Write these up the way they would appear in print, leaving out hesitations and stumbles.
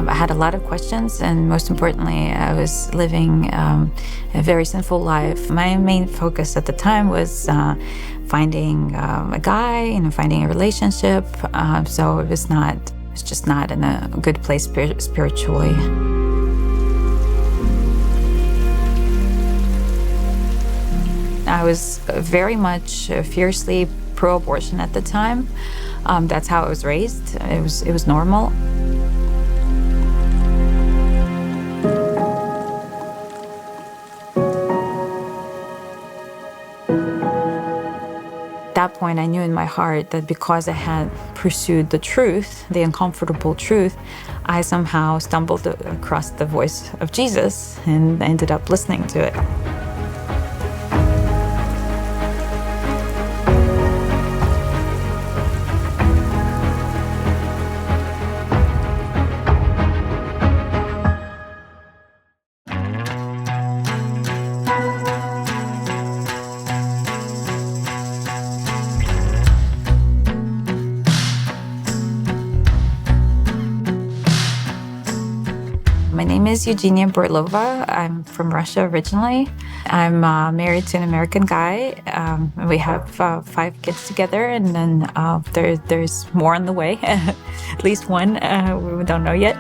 I had a lot of questions, and most importantly, I was living a very sinful life. My main focus at the time was finding a guy, finding a relationship. So it was just not in a good place spiritually. I was very much fiercely pro-abortion at the time. That's how I was raised. It was normal. At that point, I knew in my heart that because I had pursued the truth, the uncomfortable truth, I somehow stumbled across the voice of Jesus and ended up listening to it. My name is Evgenia Borlova. I'm from Russia originally. I'm married to an American guy. We have 5 kids together, and then there's more on the way. At least one we don't know yet.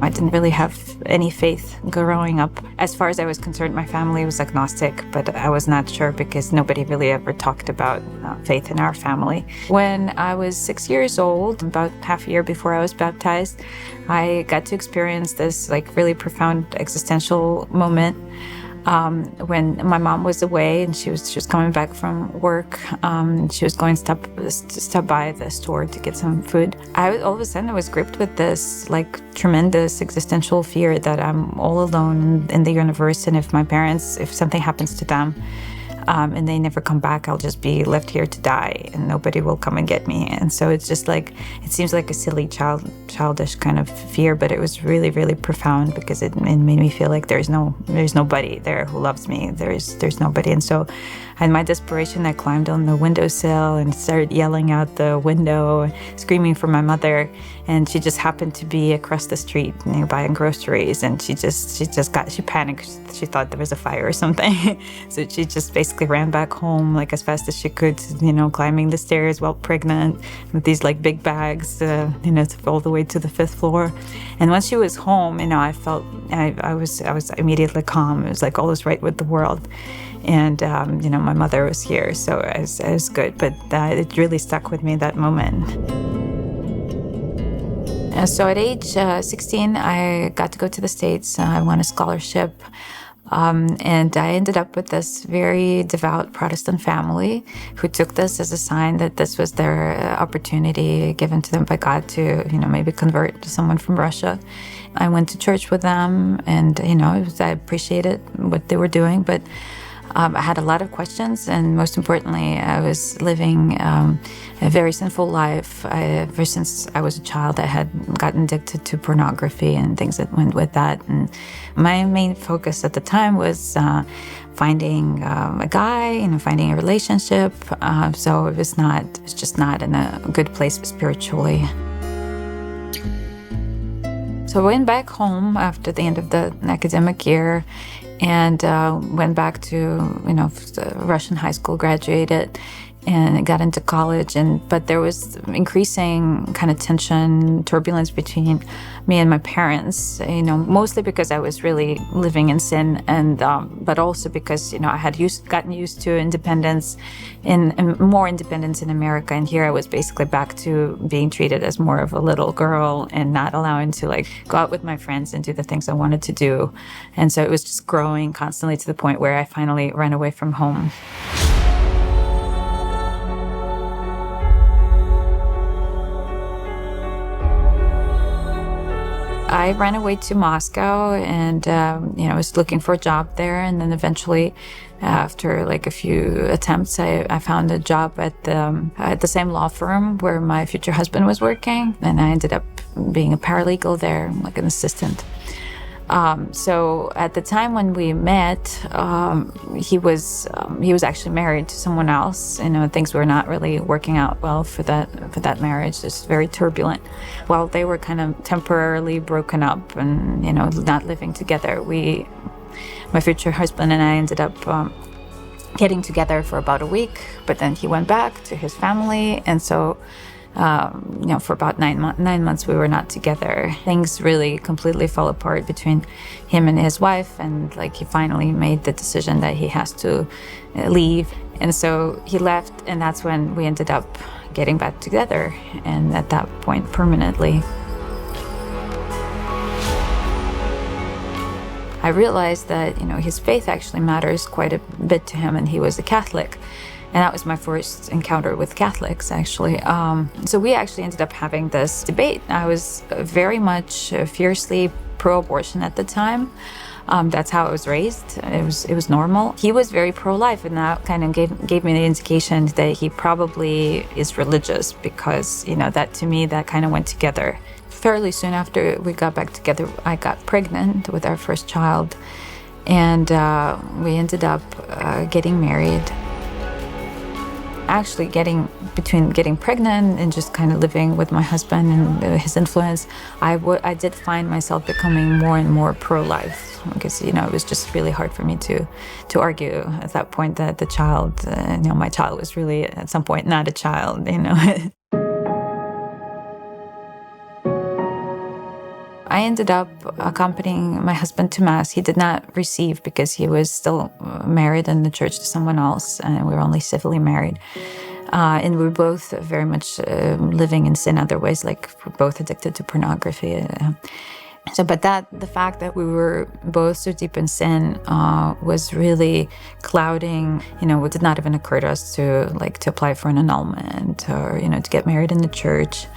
I didn't really have any faith growing up. As far as I was concerned, my family was agnostic, but I was not sure because nobody really ever talked about faith in our family. When I was 6 years old, about half a year before I was baptized, I got to experience this really profound existential moment. When my mom was away and she was coming back from work, she was going to stop by the store to get some food. All of a sudden I was gripped with this tremendous existential fear that I'm all alone in the universe, and if something happens to them, and they never come back, I'll just be left here to die and nobody will come and get me. And so it's just it seems like a silly childish kind of fear, but it was really, really profound because it made me feel like there's nobody there who loves me. There's nobody. And so in my desperation, I climbed on the windowsill and started yelling out the window, screaming for my mother. And she just happened to be across the street buying groceries. And she panicked. She thought there was a fire or something. So she just basically ran back home as fast as she could, climbing the stairs while pregnant with these big bags, all the way to the 5th floor. And once she was home, I felt I was immediately calm. It was all was right with the world. And, my mother was here, so it was good. But it really stuck with me, that moment. So at age 16, I got to go to the States. I won a scholarship. And I ended up with this very devout Protestant family who took this as a sign that this was their opportunity given to them by God to, maybe convert to someone from Russia. I went to church with them, and, I appreciated what they were doing, but I had a lot of questions, and most importantly, I was living a very sinful life. Ever since I was a child, I had gotten addicted to pornography and things that went with that. And my main focus at the time was finding a guy, finding a relationship. So it was just not in a good place spiritually. So I went back home after the end of the academic year, and went back to, the Russian high school, graduated, and got into college. But there was increasing kind of tension, turbulence between me and my parents, mostly because I was really living in sin, and but also because, I had gotten used to independence, and more independence in America. And here I was basically back to being treated as more of a little girl and not allowing to go out with my friends and do the things I wanted to do. And so it was just growing constantly to the point where I finally ran away from home. I ran away to Moscow, and I was looking for a job there, and then eventually, after a few attempts, I found a job at the same law firm where my future husband was working, and I ended up being a paralegal there, like an assistant. So at the time when we met, he was actually married to someone else. Things were not really working out well for that marriage. It's very turbulent. While they were kind of temporarily broken up and not living together, my future husband and I ended up getting together for about a week. But then he went back to his family, and so. For about 9 months we were not together. Things really completely fell apart between him and his wife, and he finally made the decision that he has to leave. And so he left, and that's when we ended up getting back together, and at that point permanently. I realized that his faith actually matters quite a bit to him, and he was a Catholic. And that was my first encounter with Catholics, actually. So we actually ended up having this debate. I was very much fiercely pro-abortion at the time. That's how I was raised. It was normal. He was very pro-life, and that kind of gave me the indication that he probably is religious, because that, to me, that kind of went together. Fairly soon after we got back together, I got pregnant with our first child, and we ended up getting married. Actually, between getting pregnant and just kind of living with my husband and his influence, I did find myself becoming more and more pro-life, because it was just really hard for me to argue at that point that the child, my child was really at some point not a child. I ended up accompanying my husband to Mass. He did not receive because he was still married in the church to someone else, and we were only civilly married. And we were both very much living in sin otherwise, we're both addicted to pornography. But the fact that we were both so deep in sin was really clouding. It did not even occur to us to apply for an annulment or to get married in the church.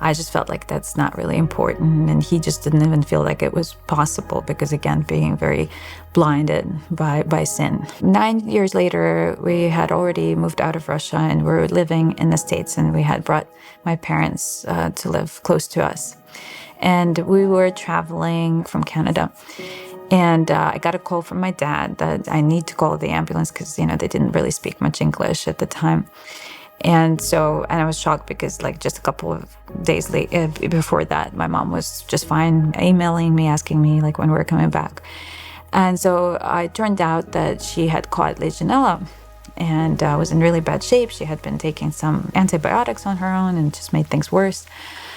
I just felt like that's not really important, and he just didn't even feel like it was possible because, again, being very blinded by sin. 9 years later, we had already moved out of Russia and we were living in the States, and we had brought my parents to live close to us. And we were traveling from Canada, and I got a call from my dad that I need to call the ambulance because, they didn't really speak much English at the time. And I was shocked because just a couple of days before that, my mom was just fine, emailing me, asking me when we were coming back. And so it turned out that she had caught Legionella and was in really bad shape. She had been taking some antibiotics on her own and just made things worse.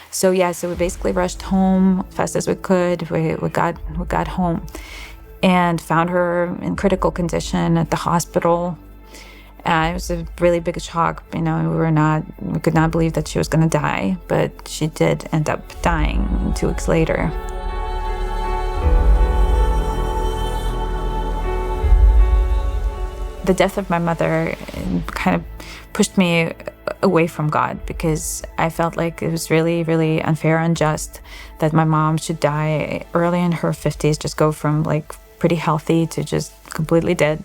So we basically rushed home as fast as we could. We got home and found her in critical condition at the hospital. It was a really big shock. We could not believe that she was going to die, but she did end up dying 2 weeks later. The death of my mother kind of pushed me away from God, because I felt like it was really, really unfair, unjust that my mom should die early in her 50s, just go from pretty healthy to just completely dead.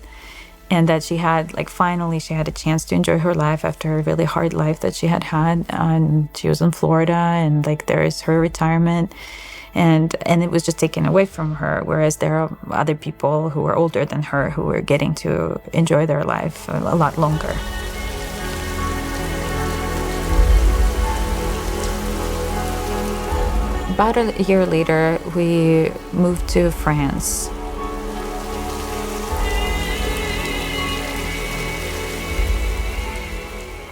And that she had, finally she had a chance to enjoy her life after a really hard life that she had had. And she was in Florida, and there is her retirement. And it was just taken away from her, whereas there are other people who were older than her who were getting to enjoy their life a lot longer. About a year later, we moved to France.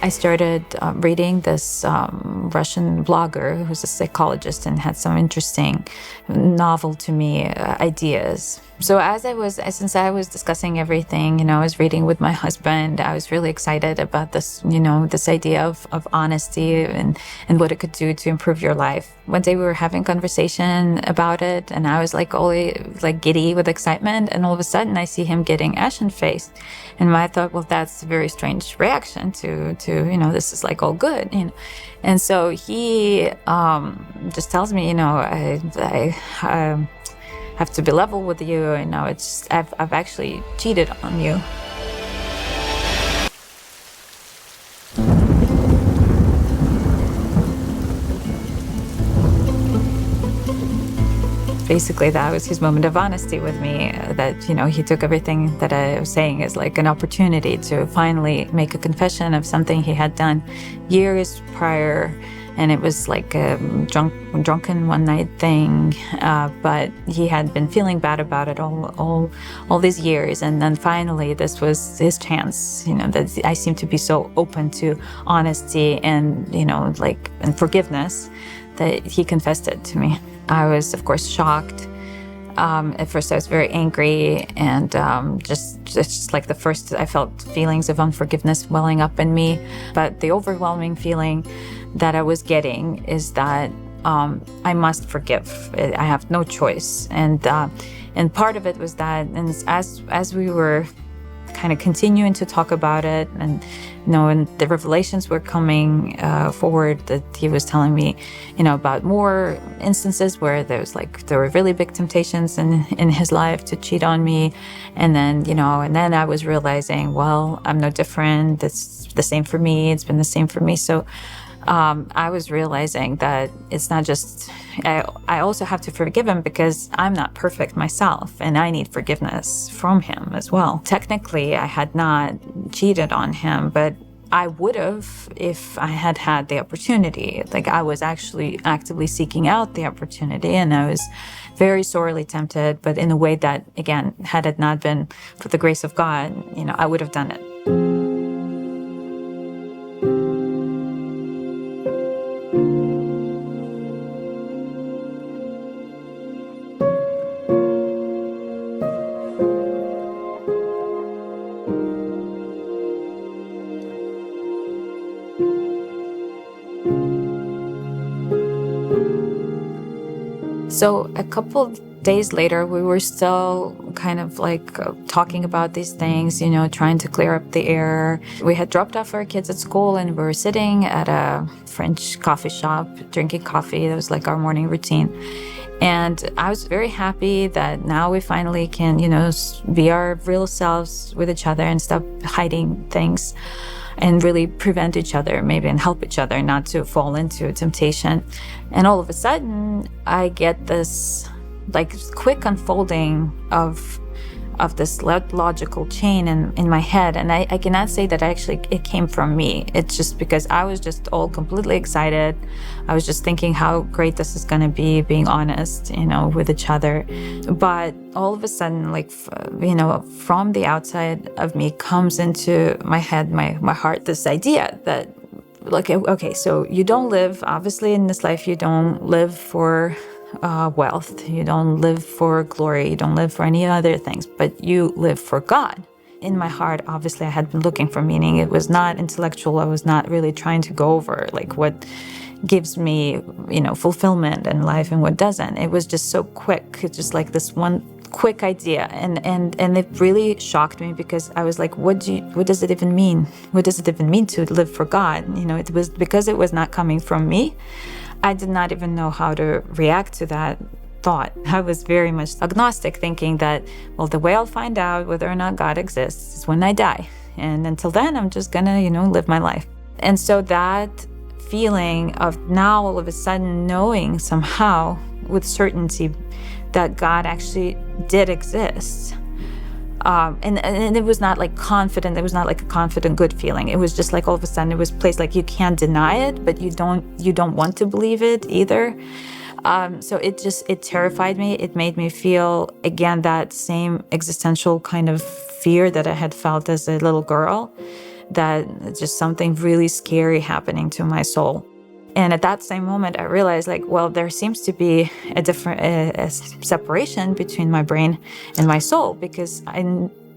I started reading this Russian blogger who's a psychologist and had some interesting, novel to me ideas. So since I was discussing everything, I was reading with my husband, I was really excited about this, this idea of honesty and what it could do to improve your life. One day we were having conversation about it, and I was all giddy with excitement, and all of a sudden I see him getting ashen-faced. And I thought, well, that's a very strange reaction to this is all good, And so he just tells me, I have to be level with you, I've actually cheated on you. basically that was his moment of honesty with me, that, he took everything that I was saying as like an opportunity to finally make a confession of something he had done years prior. And it was like a drunken one night thing, but he had been feeling bad about it all these years. And then finally, this was his chance. That I seemed to be so open to honesty and and forgiveness that he confessed it to me. I was, of course, shocked. At first, I was very angry, and just like the first, I felt feelings of unforgiveness welling up in me. But the overwhelming feeling that I was getting is that I must forgive. I have no choice, and part of it was that, and as we were kind of continuing to talk about it, and and the revelations were coming forward, that he was telling me, about more instances where there were really big temptations in his life to cheat on me, and then I was realizing, well, I'm no different. It's the same for me. It's been the same for me. So I was realizing that it's not just, I also have to forgive him because I'm not perfect myself, and I need forgiveness from him as well. Technically, I had not cheated on him, but I would have if I had had the opportunity. Like, I was actually actively seeking out the opportunity, and I was very sorely tempted, but in a way that, again, had it not been for the grace of God, I would have done it. So a couple of days later, we were still kind of talking about these things, trying to clear up the air. We had dropped off our kids at school, and we were sitting at a French coffee shop, drinking coffee. That was like our morning routine. And I was very happy that now we finally can, be our real selves with each other and stop hiding things, and really prevent each other, maybe, and help each other not to fall into temptation. And all of a sudden, I get this quick unfolding of this logical chain in my head. And I cannot say that it came from me. It's just because I was just all completely excited. I was just thinking how great this is going to be, being honest, with each other. But all of a sudden, from the outside of me comes into my head, my heart, this idea that, okay, so you don't live, obviously in this life, you don't live for wealth, you don't live for glory, you don't live for any other things, but you live for God. In my heart, obviously, I had been looking for meaning. It was not intellectual. I was not really trying to go over what gives me, fulfillment in life and what doesn't. It was just so quick, just like this one quick idea, and it really shocked me, because I was like, what does it even mean? What does it even mean to live for God? It was because it was not coming from me. I did not even know how to react to that thought. I was very much agnostic, thinking that, well, the way I'll find out whether or not God exists is when I die. And until then, I'm just gonna, live my life. And so that feeling of now all of a sudden knowing somehow with certainty that God actually did exist. And it was not confident. It was not a confident, good feeling. It was just all of a sudden it was placed you can't deny it, but you don't want to believe it either. So it terrified me. It made me feel, again, that same existential kind of fear that I had felt as a little girl, that just something really scary happening to my soul. And at that same moment, I realized, there seems to be a different separation between my brain and my soul, because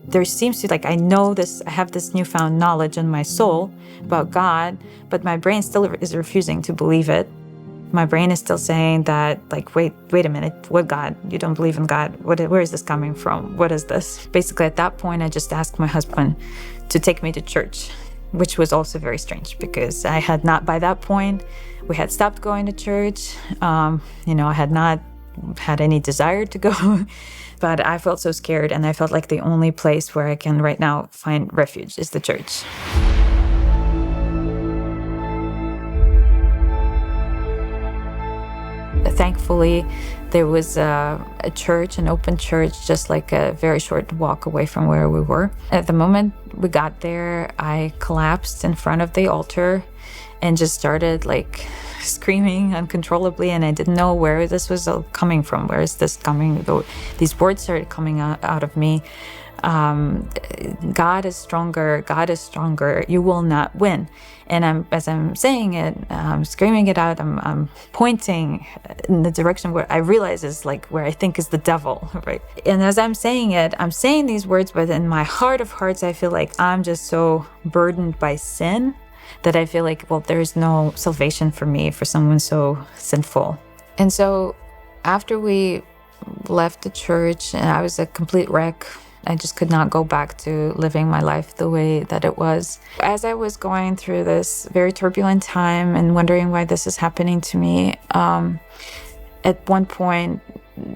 there seems to, I know this, I have this newfound knowledge in my soul about God, but my brain still is refusing to believe it. My brain is still saying that, wait a minute, what God? You don't believe in God? Where is this coming from? What is this? Basically, at that point, I just asked my husband to take me to church, which was also very strange, because I had not, by that point, we had stopped going to church. I had not had any desire to go, but I felt so scared, and I felt like the only place where I can right now find refuge is the church. Thankfully, there was a church, an open church, just like a very short walk away from where we were. At the moment we got there, I collapsed in front of the altar and just started like screaming uncontrollably, and I didn't know where this was coming from. Where is this coming? These words started coming out of me. God is stronger. God is stronger. You will not win. And as I'm saying it, I'm screaming it out. I'm pointing in the direction where I realize is like where I think is the devil, right? And as I'm saying it, I'm saying these words, but in my heart of hearts, I feel like I'm just so burdened by sin that I feel like, well, there's no salvation for me, for someone so sinful. And so after we left the church, and I was a complete wreck, I just could not go back to living my life the way that it was. As I was going through this very turbulent time and wondering why this is happening to me, at one point,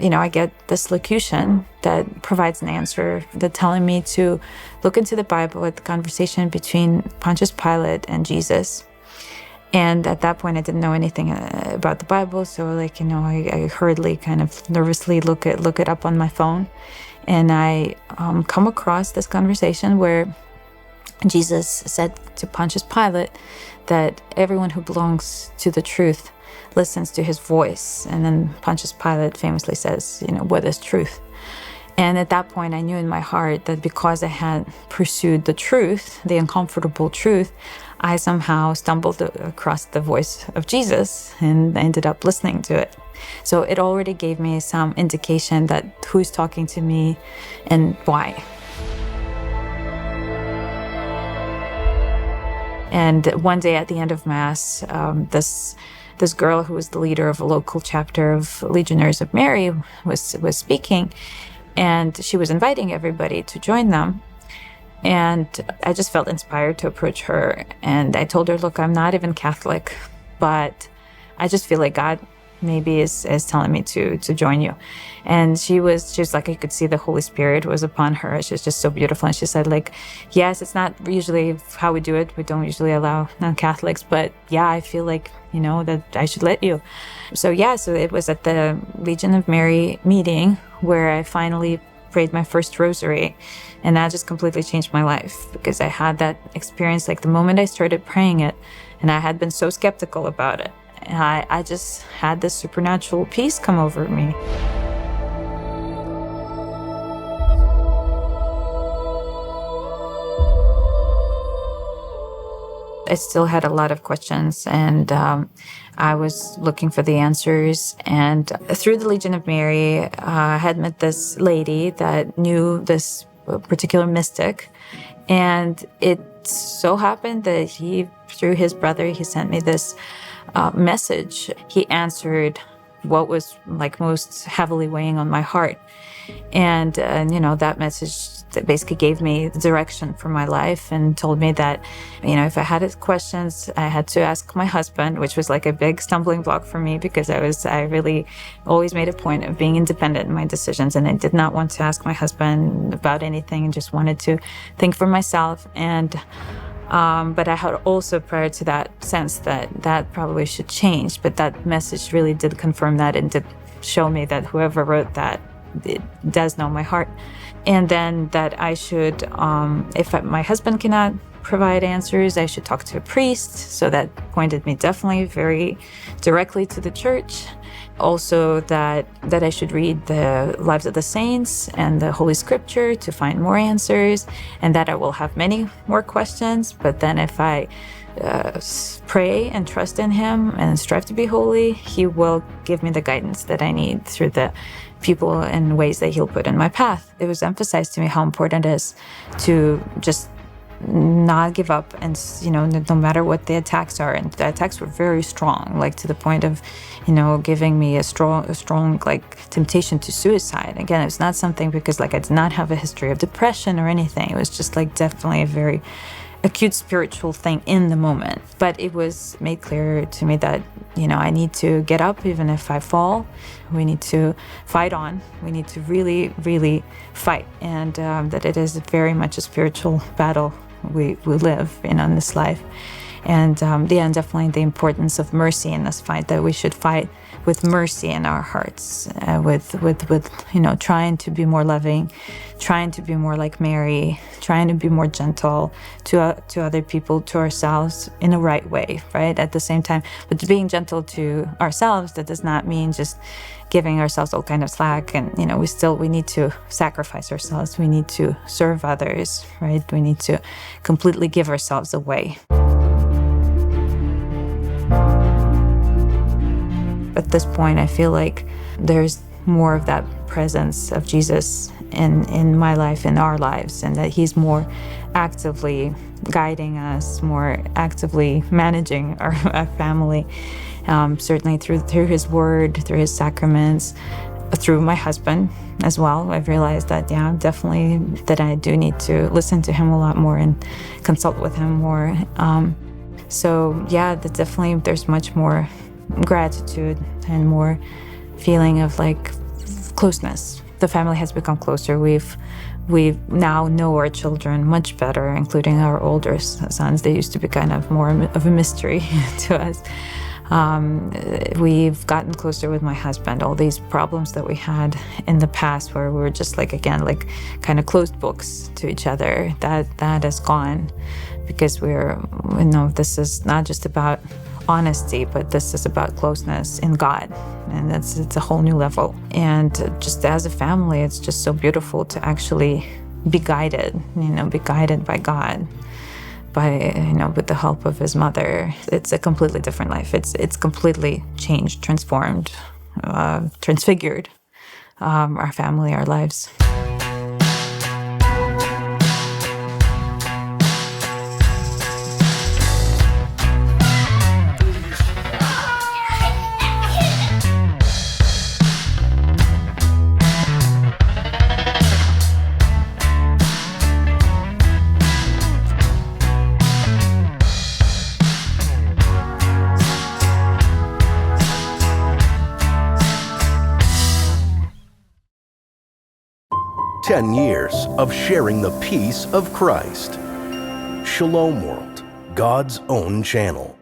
I get this locution that provides an answer, that telling me to look into the Bible at the conversation between Pontius Pilate and Jesus. And at that point, I didn't know anything about the Bible, so I hurriedly, kind of nervously look it up on my phone, and I come across this conversation where Jesus said to Pontius Pilate that everyone who belongs to the truth listens to his voice. And then Pontius Pilate famously says, what is truth? And at that point, I knew in my heart that because I had pursued the truth, the uncomfortable truth, I somehow stumbled across the voice of Jesus and ended up listening to it. So it already gave me some indication that who's talking to me and why. And one day at the end of Mass, this girl who was the leader of a local chapter of Legionnaires of Mary was speaking, and she was inviting everybody to join them. And I just felt inspired to approach her, and I told her, look, I'm not even Catholic, but I just feel like God maybe is telling me to join you. And she was like, I could see the Holy Spirit was upon her. She was just so beautiful. And she said, like, yes, it's not usually how we do it. We don't usually allow non-Catholics, but yeah, I feel like, that I should let you. So it was at the Legion of Mary meeting where I finally prayed my first rosary. And that just completely changed my life, because I had that experience, like the moment I started praying it, and I had been so skeptical about it. And I just had this supernatural peace come over me. I still had a lot of questions, and I was looking for the answers. And through the Legion of Mary, I had met this lady that knew this particular mystic. And it so happened that through his brother, he sent me this message. He answered what was like most heavily weighing on my heart. And that message that basically gave me the direction for my life and told me that, if I had questions, I had to ask my husband, which was like a big stumbling block for me, because I really always made a point of being independent in my decisions, and I did not want to ask my husband about anything and just wanted to think for myself. And but I had also, prior to that, sense that probably should change. But that message really did confirm that, and did show me that whoever wrote that, it does know my heart. And then that I should, if my husband cannot provide answers, I should talk to a priest. So that pointed me definitely very directly to the church. Also that I should read the lives of the saints and the Holy Scripture to find more answers, and that I will have many more questions. But then if I pray and trust in him and strive to be holy, he will give me the guidance that I need through the people and ways that he'll put in my path. It was emphasized to me how important it is to just not give up, and no matter what the attacks are. And the attacks were very strong, like to the point of giving me a strong like temptation to suicide. Again, it's not something because I did not have a history of depression or anything. It was just like definitely a very acute spiritual thing in the moment. But it was made clear to me that I need to get up even if I fall. We need to fight on. We need to really, really fight, and that it is very much a spiritual battle we live in on this life. And definitely the importance of mercy in this fight, that we should fight with mercy in our hearts, with trying to be more loving, trying to be more like Mary, trying to be more gentle to other people, to ourselves, in a right way, right? At the same time, but being gentle to ourselves, that does not mean just giving ourselves all kind of slack. And we need to sacrifice ourselves. We need to serve others, right? We need to completely give ourselves away. At this point, I feel like there's more of that presence of Jesus in my life, in our lives, and that he's more actively guiding us, more actively managing our family, certainly through his word, through his sacraments, through my husband as well. I've realized that, definitely that I do need to listen to him a lot more and consult with him more. That definitely there's much more gratitude and more feeling of like closeness. The family has become closer. We now know our children much better, including our older sons. They used to be kind of more of a mystery to us. We've gotten closer with my husband. All these problems that we had in the past, where we were just like kind of closed books to each other, that has gone, because this is not just about honesty, but this is about closeness in God, and it's a whole new level. And just as a family, it's just so beautiful to actually be guided by God, with the help of his mother. It's a completely different life. It's completely changed, transformed, transfigured our family, our lives. 10 years of sharing the peace of Christ. Shalom World, God's own channel.